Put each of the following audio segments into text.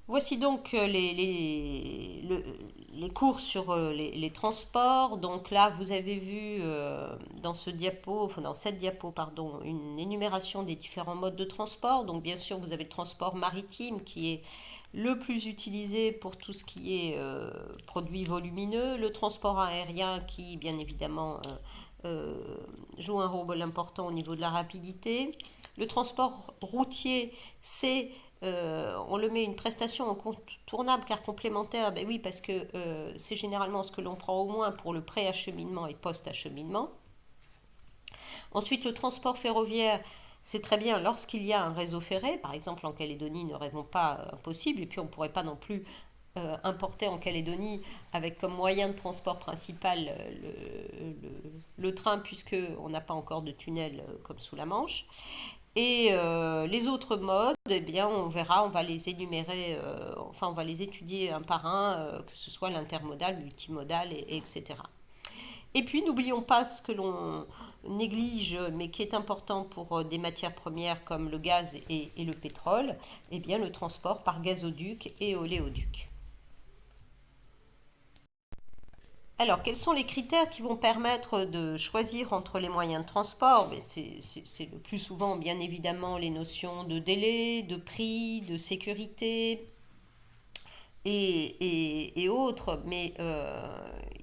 Voici donc les cours sur les transports. Donc là, vous avez vu dans ce diapo, enfin dans cette diapo, pardon, une énumération des différents modes de transport. Donc bien sûr, vous avez le transport maritime qui est le plus utilisé pour tout ce qui est produits volumineux, le transport aérien qui, bien évidemment, joue un rôle important au niveau de la rapidité. Le transport routier, c'est on le met une prestation incontournable car complémentaire, ben oui, parce que c'est généralement ce que l'on prend au moins pour le pré-acheminement et post-acheminement. Ensuite, le transport ferroviaire, c'est très bien lorsqu'il y a un réseau ferré. Par exemple, en Calédonie, ne rêvons pas impossible. Et puis, on ne pourrait pas non plus importer en Calédonie avec comme moyen de transport principal le train, puisqu'on n'a pas encore de tunnel comme sous la Manche. Et les autres modes, eh bien, on verra, on va les énumérer, enfin, on va les étudier un par un, que ce soit l'intermodal, multimodal, etc. Et puis, n'oublions pas ce que l'on néglige, mais qui est important pour des matières premières comme le gaz et le pétrole, eh bien, le transport par gazoduc et oléoduc. Alors, quels sont les critères qui vont permettre de choisir entre les moyens de transport? C'est le plus souvent, bien évidemment, les notions de délai, de prix, de sécurité et autres. Mais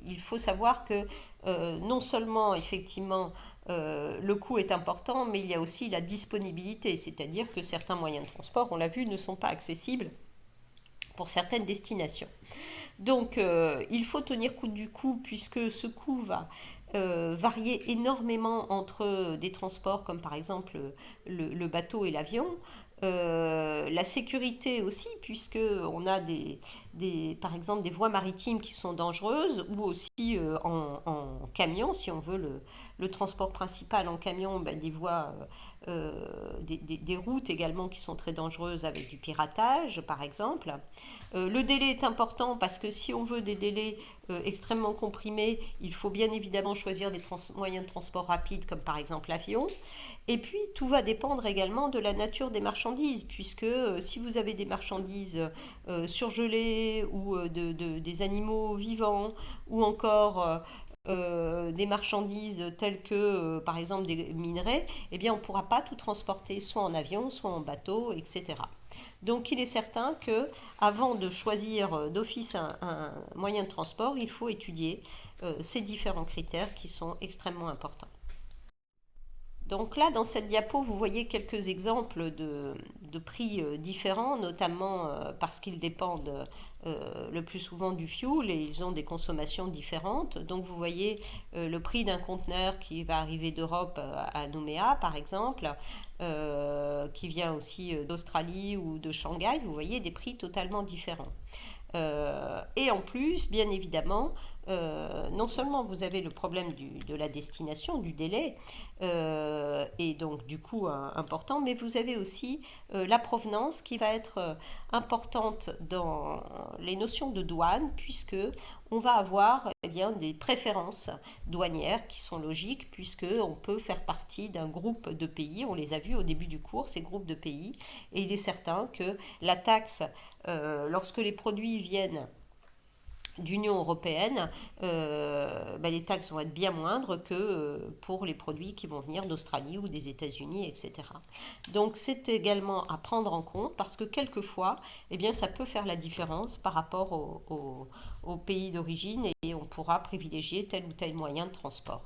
il faut savoir que non seulement, effectivement, le coût est important, mais il y a aussi la disponibilité. C'est-à-dire que certains moyens de transport, on l'a vu, ne sont pas accessibles pour certaines destinations. Donc, il faut tenir compte du coût puisque ce coût va varier énormément entre des transports comme par exemple le bateau et l'avion. La sécurité aussi, puisque on a par exemple des voies maritimes qui sont dangereuses, ou aussi en camion, si on veut le transport principal en camion, ben, des voies, des routes également qui sont très dangereuses avec du piratage, par exemple. Le délai est important parce que si on veut des délais extrêmement comprimés, il faut bien évidemment choisir des moyens de transport rapides comme par exemple l'avion. Et puis tout va dépendre également de la nature des marchandises, puisque si vous avez des marchandises surgelées ou des animaux vivants ou encore des marchandises telles que par exemple des minerais, eh bien on ne pourra pas tout transporter soit en avion, soit en bateau, etc. Donc il est certain que avant de choisir d'office un moyen de transport, il faut étudier ces différents critères qui sont extrêmement importants. Donc là, dans cette diapo, vous voyez quelques exemples de prix différents, notamment parce qu'ils dépendent le plus souvent du fuel et ils ont des consommations différentes. Donc vous voyez le prix d'un conteneur qui va arriver d'Europe à Nouméa, par exemple, qui vient aussi d'Australie ou de Shanghai. Vous voyez des prix totalement différents. Et en plus, bien évidemment, non seulement vous avez le problème de la destination, du délai, et donc du coût important, mais vous avez aussi la provenance qui va être importante dans les notions de douane, puisque on va avoir eh bien, des préférences douanières qui sont logiques, puisque on peut faire partie d'un groupe de pays, on les a vus au début du cours, ces groupes de pays, et il est certain que la taxe, lorsque les produits viennent d'Union européenne, ben, les taxes vont être bien moindres que pour les produits qui vont venir d'Australie ou des États-Unis, etc. Donc c'est également à prendre en compte parce que quelquefois, eh bien, ça peut faire la différence par rapport au pays d'origine et on pourra privilégier tel ou tel moyen de transport.